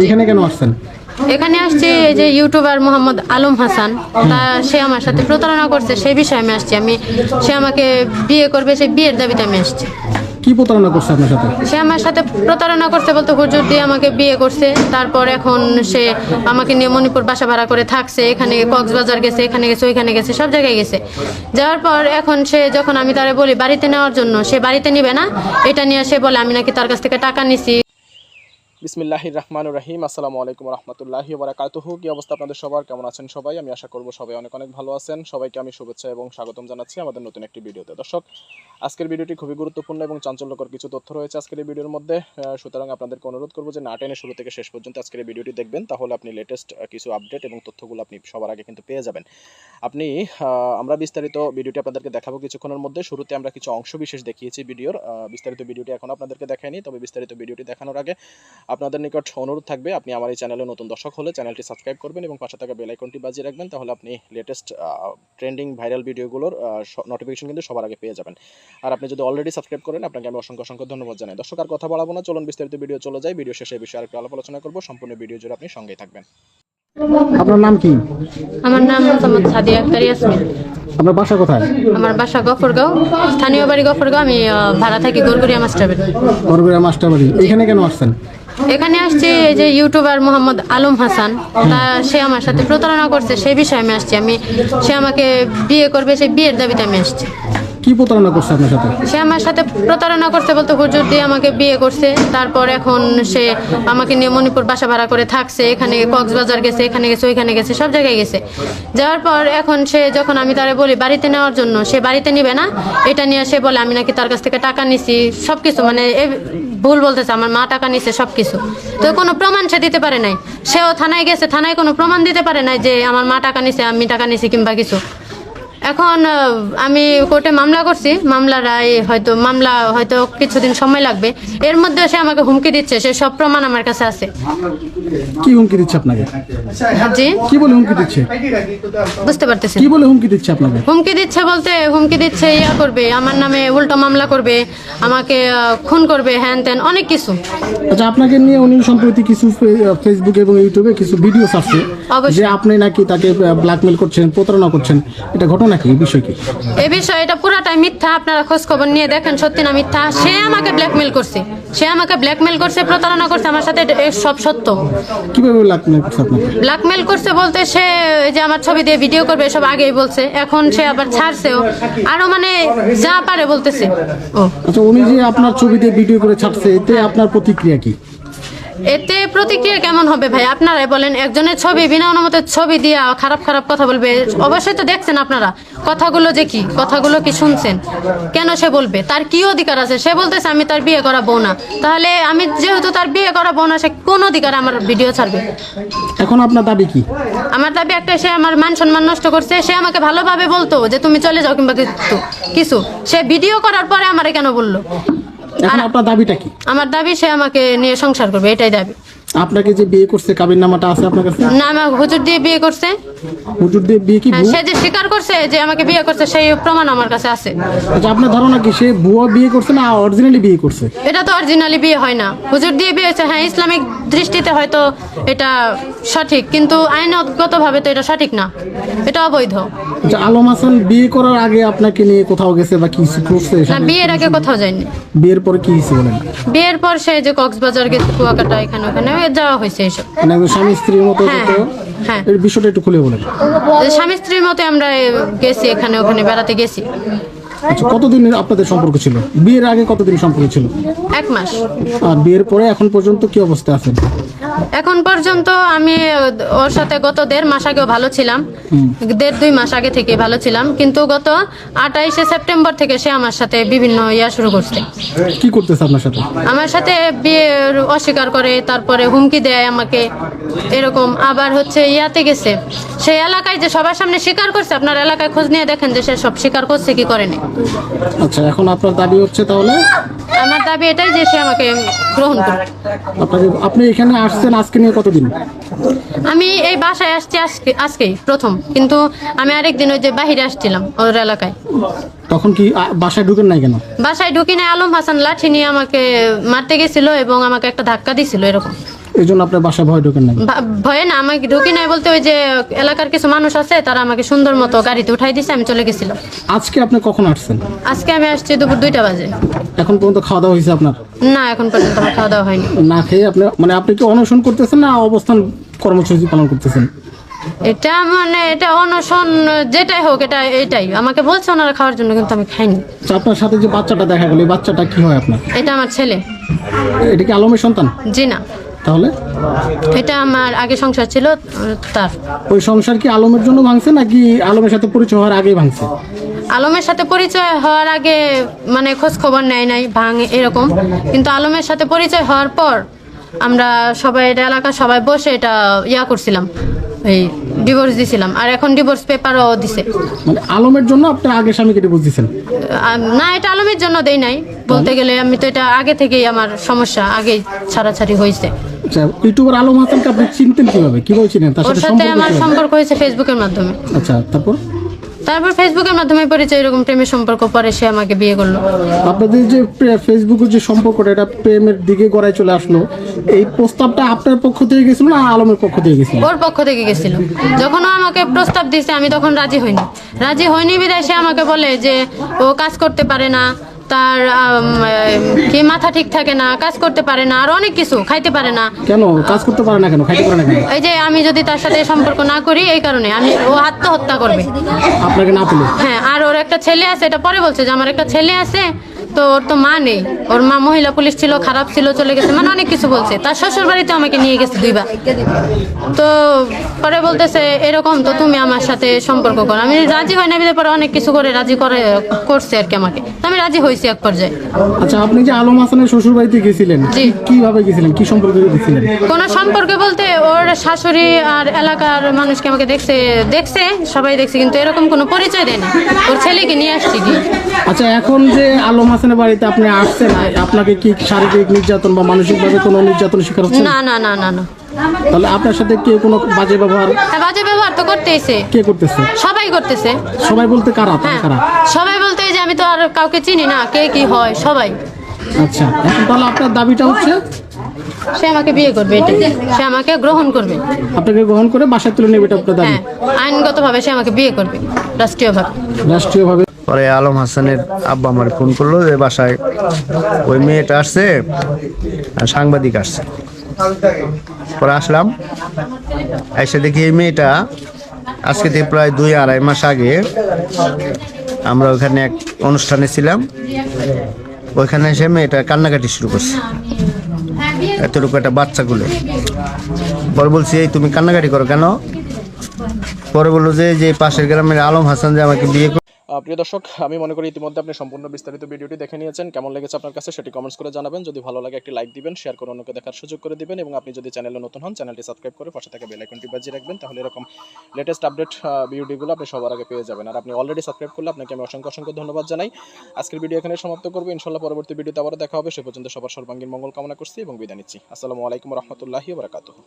এখানে কেন আসছেন? এখানে আসছি এই যে ইউটিউবার মোহাম্মদ আলম হাসান, তা সে আমার সাথে প্রতারণা করছে সেই বিষয়ে আমি আসছি। সে আমাকে বিয়ে করবে, সেই বিয়ের দাবিতে আমি আসছি। কি প্রতারণা করছে আপনার সাথে? সে আমার সাথে প্রতারণা করছে বলতে হুজুর দিয়ে আমাকে বিয়ে করছে। তারপর এখন সে আমাকে নিয়ে মণিপুর বাসা ভাড়া করে থাকছে, এখানে কক্সবাজার গেছে, এখানে গেছে, ওইখানে গেছে, সব জায়গায় গেছে। যাওয়ার পর এখন সে যখন আমি তারে বলি বাড়িতে নেওয়ার জন্য, সে বাড়িতে নিবে না। এটা নিয়ে সে বলে আমি নাকি তার কাছ থেকে টাকা নিছি। বিসমিল্লাহির রহমানির রহিম। আসসালামু আলাইকুম রহমতুল্লাহি ওয়া বারাকাতুহু। কি অবস্থা আপনাদের সবার? কেমন আছেন সবাই? আমি আশা করব সবাই অনেক অনেক ভালো আছেন। সবাইকে আমি শুভেচ্ছা এবং স্বাগতম জানাচ্ছি আমাদের নতুন একটি ভিডিওতে। দর্শক, আজকের ভিডিওটি খুবই গুরুত্বপূর্ণ এবং চাঞ্চল্যকর কিছু তথ্য রয়েছে আজকের এই ভিডিওর মধ্যে। সুতরাং আপনাদেরকে অনুরোধ করব যে না টেনে শুরু থেকে শেষ পর্যন্ত আজকের এই ভিডিওটি দেখবেন, তাহলে আপনি লেটেস্ট কিছু আপডেট এবং তথ্যগুলো আপনি সবার আগে কিন্তু পেয়ে যাবেন। আমরা বিস্তারিত ভিডিওটি আপনাদেরকে দেখাবো কিছুক্ষণের মধ্যে। শুরুতে আমরা কিছু অংশ বিশেষ দেখিয়েছি ভিডিওর, বিস্তারিত ভিডিওটি এখন আপনাদেরকে দেখাইনি। তবে বিস্তারিত ভিডিওটি দেখানোর আগে আপনাদের নিকট অনুরোধ থাকবে, আপনি আমার এই চ্যানেলে নতুন দর্শক হলে চ্যানেলটি সাবস্ক্রাইব করবেন এবং পাশে থাকা বেল আইকনটি বাজিয়ে রাখবেন, তাহলে আপনি লেটেস্ট ট্রেন্ডিং ভাইরাল ভিডিওগুলোর নোটিফিকেশন কিন্তু সবার আগে পেয়ে যাবেন। আর আপনি যদি অলরেডি সাবস্ক্রাইব করেন, আপনাকে আমি অসংখ্য অসংখ্য ধন্যবাদ জানাই। দর্শক, আর কথা বাড়াবো না, চলুন বিস্তারিত ভিডিও চলে যায়। ভিডিও শেষে এই বিষয়ে আরেকটু আলোচনা করব। সম্পূর্ণ ভিডিও জুড়ে আপনি সঙ্গেই থাকবেন। আপনার নাম কি? আমার নাম মোহাম্মদ সাদিয়া আক্তার ইয়াসমিন। আপনার বাসা কোথায়? আমার বাসা গফরগাঁও, স্থানীয় বাড়ি গফরগাঁও। আমি ভাড়া থাকি গড়গড়িয়া মাস্টারবাড়ি। বরগুড়া মাস্টারবাড়ি। এখানে কেন আসছেন? এখানে আসছি এই যে ইউটিউবার মোহাম্মদ আলম হাসান, তা সে আমার সাথে প্রতারণা করছে সেই বিষয়ে আমি আসছি। সে আমাকে বিয়ে করবে, সেই বিয়ের দাবিতে আমি আসছি। কি প্রতারণা করছে আপনার সাথে? সে আমার সাথে প্রতারণা করছে বলতে হুজুর দিয়ে আমাকে বিয়ে করছে। তারপর এখন সে আমাকে নিয়ে মণিপুর বাসা ভাড়া করে থাকছে, এখানে কক্সবাজার গেছে, এখানে গেছে, ওইখানে গেছে, সব জায়গায় গেছে। যাওয়ার পর এখন সে যখন আমি তারে বলি বাড়িতে নেওয়ার জন্য, সে বাড়িতে নিবে না। এটা নিয়ে সে বলে আমি নাকি তার কাছ থেকে টাকা নিছি, সবকিছু মানে ভুল বলতেছে, আমার মা টাকা নিছে সবকিছু। তো কোনো প্রমাণ সে দিতে পারে নাই। সেও থানায় গেছে, থানায় কোনো প্রমাণ দিতে পারে নাই যে আমার মা টাকা নিছে, আমি টাকা নিছি কিংবা কিছু। এখন আমি কোর্টে মামলা করছি, মামলা হয়তো কিছুদিন সময় লাগবে। এর মধ্যে সে আমাকে হুমকি দিচ্ছে, সে সব প্রমাণ আমার কাছে আছে। কি হুমকি দিচ্ছে আপনাকে? জি, কি বলে হুমকি দিচ্ছে? বুঝতে পারতেছি। কি বলে হুমকি দিচ্ছে আপনাকে? হুমকি দিচ্ছে ইয়া করবে, আমার নামে উল্টো মামলা করবে, আমাকে খুন করবে, হ্যান ত্যান অনেক কিছু। আচ্ছা, আপনাকে নিয়ে উনি সম্প্রতি কিছু ফেসবুক এবং ইউটিউবে কিছু ভিডিও ছাড়ছে যে আপনি নাকি তাকে ব্ল্যাকমেল করছেন, প্রতারণা করছেন। এটা ঘটনা কি? এই বিষয় কি? এই বিষয় এটা পুরাটাই মিথ্যা। আপনারা খোঁজ খবর নিয়ে দেখেন, সত্যি না মিথ্যা। সে আমাকে ব্ল্যাকমেল করছে, প্রতারণা করছে আমার সাথে, সব সত্য। কিভাবে ব্ল্যাকমেল করছে আপনাকে? ব্ল্যাকমেল করছে বলতে সে যে আমার ছবি দিয়ে ভিডিও করবে সব আগেই বলছে, এখন সে আবার ছাড়ছেও, আরো মানে যা পারে বলতেছে। আচ্ছা, উনি যে আপনার ছবি দিয়ে ভিডিও করে ছাড়ছে, এতে আপনার প্রতিক্রিয়া কি? এতে প্রতিক্রিয়া কেমন হবে ভাই, আপনারাই বলেন। একজনের ছবি বিনা অনুমতির ছবি দিয়া খারাপ খারাপ কথা বলবে, অবশ্যই তো দেখছেন আপনারা কথাগুলো কি শুনছেন? কেন সে বলবে? তার কি অধিকার আছে? সে বলতেছে আমি তার বিয়ে করা বউ না, তাহলে আমি যেহেতু তার বিয়ে করা বউ না, সে কোন অধিকার আমার ভিডিও ছাড়বে? এখন আপনার দাবি কি? আমার দাবি একটা, সে আমার মান সম্মান নষ্ট করছে। সে আমাকে ভালোভাবে বলতো যে তুমি চলে যাও কিংবা কিছু, সে ভিডিও করার পরে আমারে কেন বললো? এখন আপনার দাবিটা কি? আমার দাবি সে আমাকে নিয়ে সংসার করবে, এটাই দাবি। আপনাকে যে বিয়ে করছে, কাবিন নামাটা আছে আপনার কাছে? না, আমার হুজুর দিয়ে বিয়ে করছে। হুজুর দিয়ে বিয়ে কি? সে যে স্বীকার করছে যে আমাকে বিয়ে করছে, সেই প্রমাণ আমার কাছে আছে। আচ্ছা, আপনার ধারণা কি সে ভুয়া বিয়ে করছে না অরিজিনালি বিয়ে করছে? এটা তো অরিজিনালি বিয়ে হয় না, হুজুর দিয়ে বিয়ে হয়েছে। হ্যাঁ, ইসলামিক দৃষ্টিতে হয়তো এটা সঠিক, কিন্তু আইনগত ভাবে তো এটা সঠিক না, এটা অবৈধ। আচ্ছা, আলম হাসান বিয়ে করার আগে আপনাকে নিয়ে কোথাও গেছে বা কি করছে? না, বিয়ের আগে কোথাও যায়নি। বিয়ের পরে কি হয়েছে বলেন? বিয়ের পর সে যে কক্সবাজার গেছে, কুয়াকাটা, এখানে ওখানে যাওয়া হয়েছে এইসব। মানে স্বামী স্ত্রীর মতো? হ্যাঁ, এর বিষয়টা একটু খুলে বলেন। স্বামী স্ত্রীর মতো আমরা গেছি, এখানে ওখানে বেড়াতে গেছি। আচ্ছা, কতদিন আপনাদের সম্পর্ক ছিল? বিয়ের আগে কতদিন সম্পর্ক ছিল? 1 মাস। আর বিয়ের পরে এখন পর্যন্ত কি অবস্থা আছেন? এখন পর্যন্ত আমি ওর সাথে গত 1.5 মাস আগেও ভালো ছিলাম, 1.5-2 মাস আগে থেকে ভালো ছিলাম, কিন্তু গত 28শে সেপ্টেম্বর থেকে সে আমার সাথে বিভিন্ন শুরু করছে। কি করতেছে আপনার সাথে? আমার সাথে বিয়ে অস্বীকার করে, তারপরে হুমকি দেয় আমাকে, এরকম। আবার হচ্ছে ইয়াতে গেছে, সেই এলাকায় যে সবার সামনে স্বীকার করছে, আপনার এলাকায় খোঁজ নিয়ে দেখেন যে সে সব স্বীকার করছে কি করেনি। আচ্ছা, এখন আপনার দাবি হচ্ছে তাহলে? আমার দাবি এটাই যে সে আমাকে গ্রহণ করবে। আপনি এখানে আসছেন আজকে নিয়ে কতদিন? আমি এই বাসায় আসছি আজকেই প্রথম, কিন্তু আমি আরেকদিন ওই যে বাহিরে আসছিলাম ওর এলাকায়। তখন কি বাসায় ঢুকেন নাই কেন? বাসায় ঢুকি না, আলম হাসান লাঠি নিয়ে আমাকে মারতে গেছিল এবং আমাকে একটা ধাক্কা দিছিল, এরকম। এই জন্য আপনার বাসা ভয় ঢোকেন না? ভয়ে না, আমাকে ঢুকি নাই বলতে ওই যে এলাকার কিছু মানুষ আছে তারা আমাকে সুন্দর মতো গাড়িতে উঠাই দিছে, আমি চলে গেছিলাম। আজকে আপনি কখন আসছেন? আজকে আমি আসছি দুপুর 2টা বাজে। এখন পর্যন্ত খাওয়া দাওয়া হয়েছে আপনার? না, এখন পর্যন্ত আমার খাওয়া দাওয়া হয়নি। না খেয়ে আপনি মানে আপনি কি অনশন করতেছেন না অবস্থান কর্মসূচি পালন করতেছেন? এটা মানে এটা অনশন যেটাই হোক, এটাই আমাকে বলছে ওনারা খাওয়ার জন্য, কিন্তু আমি খাইনি। আচ্ছা, আপনার সাথে যে বাচ্চাটা দেখা গেল, এই বাচ্চাটা কি হয় আপনার? এটা আমার ছেলে। এটা কি আলমের সন্তান? জি না, তাহলে এটা আমার আগে সংসার ছিল তার। ওই সংসার কি আলমের জন্য ভাঙছে নাকি আলমের সাথে পরিচয় হওয়ার আগেই ভাঙছে? আলমের সাথে পরিচয় হওয়ার আগে মানে খোঁজ খবর নেয় নাই, ভাঙে এরকম। কিন্তু আলমের সাথে পরিচয় হওয়ার পর আমরা সবাই, এটা এলাকার সবাই বসে এটা করছিলাম, এই ডিভোর্স দিছিলাম। আর এখন ডিভোর্স পেপারও দিছে। মানে আলমের জন্য আপনি আগে স্বামীকে ডিভোর্স দিয়েছেন? না, এটা আলমের জন্য দেই নাই বলতে গেলে। আমি তো এটা আগে থেকেই আমার সমস্যা, আগেই ছাড়াছাড়ি হয়েছে। আচ্ছা, ইউটিউবার আলম হাসানকে আপনি চিনতেন কিভাবে চিনেন? তার ওর সাথে সাথে আমার সম্পর্ক সম্পর্ক হয়েছে ফেসবুকের মাধ্যমে। আচ্ছা, তারপর ফেসবুকের মাধ্যমে পরিচয়, এরকম প্রেমের সম্পর্ক, পরে সে আমাকে বিয়ে করলো। আপনাদের যে ফেসবুকের যে সম্পর্কটা, এটা প্রেমের দিকে গড়ায় চলে আসলো, এই প্রস্তাবটা আপনার পক্ষ থেকে গেছিল না আলমের পক্ষ থেকে গেছিল? ওর পক্ষ থেকে গেছিল। যখন ও আমাকে প্রস্তাব দিছে আমি তখন রাজি হইনি বিদায় সে আমাকে বলে যে ও কাজ করতে পারে না, তার কি মাথা ঠিক থাকে না, কাজ করতে পারে না, আর অনেক কিছু, খাইতে পারে না। কেন কাজ করতে পারে না, কেন খাইতে পারে না কেন? এই যে আমি যদি তার সাথে সম্পর্ক না করি এই কারণে ও আত্মহত্যা করবে আপনাকে না পেলে। হ্যাঁ, আর ওর একটা ছেলে আছে, এটা পরে বলছে যে আমার একটা ছেলে আছে, তো ওর তো মা নেই, ওর মা মহিলা পুলিশ ছিল, খারাপ ছিল, চলে গেছে, মানে অনেক কিছু বলছে। তার শ্বশুর বাড়িতে আমাকে নিয়ে গেছে 2বার। তো পরে বলতেছে এরকম, তো তুমি আমার সাথে সম্পর্ক করো। আমি রাজি হই না, পরে অনেক কিছু করে রাজি করছে আর কি আমাকে। তো আমি রাজি হয়েছি এক পর্যায়ে। আচ্ছা, আপনি যে আলম হাসানের শ্বশুর বাড়িতে গেছিলেন, জি। কিভাবে গেছিলেন, কি সম্পর্কে গেছিলেন? কোন সম্পর্কে বলতে ওর শাশুড়ি আর এলাকার মানুষকে আমাকে দেখছে সবাই দেখছে, কিন্তু এরকম কোনো পরিচয় দেয় না। ওর ছেলেকে নিয়ে আসছি কি। আচ্ছা, এখন যে আলম হাসানের বাড়িতে আপনি আসছেন, আপনাকে কি শারীরিক নির্যাতন বা মানসিকভাবে কোনো নির্যাতন শিকার হচ্ছেন? না না না না না। তাহলে আপনার সাথে কে কোনো বাজে ব্যবহার? হ্যাঁ, বাজে ব্যবহার তো করতেইছে। কে করতেছে? সবাই করতেছে। সবাই বলতে কারা? হ্যাঁ, কারা? সবাই বলতে এই যে আমি তো আর কাউকে চিনি না, কে কি হয় সবাই। আচ্ছা, এখন তাহলে আপনার দাবিটা হচ্ছে সে আমাকে বিয়ে করবে, এটা সে আমাকে গ্রহণ করবে, আপনাকে গ্রহণ করে বাসায় তুলে নেবে, এটা আপনার দাবি? হ্যাঁ, আইনগতভাবে সে আমাকে বিয়ে করবে, রাষ্ট্রীয়ভাবে। পরে আলম হাসানের আব্বা আমার ফোন করলো যে বাসায় ওই মেয়েটা আসছে, সাংবাদিক আসছে। পরে আসলাম, এসে দেখি এই মেয়েটা আজকে থেকে প্রায় 2-2.5 মাস আগে আমরা ওখানে এক অনুষ্ঠানে ছিলাম, ওইখানে এসে মেয়েটা কান্নাকাটি শুরু করছে, এতটুকু একটা বাচ্চাগুলো। পরে বলছি এই তুমি কান্নাকাটি করো কেন? পরে বললো যে পাশের গ্রামের আলম হাসান যে আমাকে বিয়ে। প্রিয় দর্শক, আমি মনে করি ইতিমধ্যে আপনি সম্পূর্ণ বিস্তারিত ভিডিওটি দেখে নিয়েছেন। কেমন লেগেছে আপনার কাছে সেটি কমেন্টস করে জানাবেন। যদি ভালো লাগে একটি লাইক দিবেন, শেয়ার করে অন্যকে দেখার সুযোগ করে দিবেন, এবং আপনি যদি চ্যানেলে নতুন হন চ্যানেলটি সাবস্ক্রাইব করে পাশে থাকা বেল আইকনটি বাজিয়ে রাখবেন, তাহলে এরকম লেটেস্ট আপডেট ভিডিওগুলো আপনি সবার আগে পেয়ে যাবেন। আর আপনি অলরেডি সাবস্ক্রাইব করলে আপনাকে আমি অসংখ্য ধন্যবাদ জানাই। আজকের ভিডিও এখানে সমাপ্ত করবো। ইনশাআল্লাহ পরবর্তী ভিডিওতে আবার দেখা হবে। সে পর্যন্ত সবার সর্বাঙ্গীন মঙ্গল কামনা করছি এবং বিদায় নিচ্ছি। আসসালামু আলাইকুম রহমতুল্লাহি ওয়া বারাকাতুহু।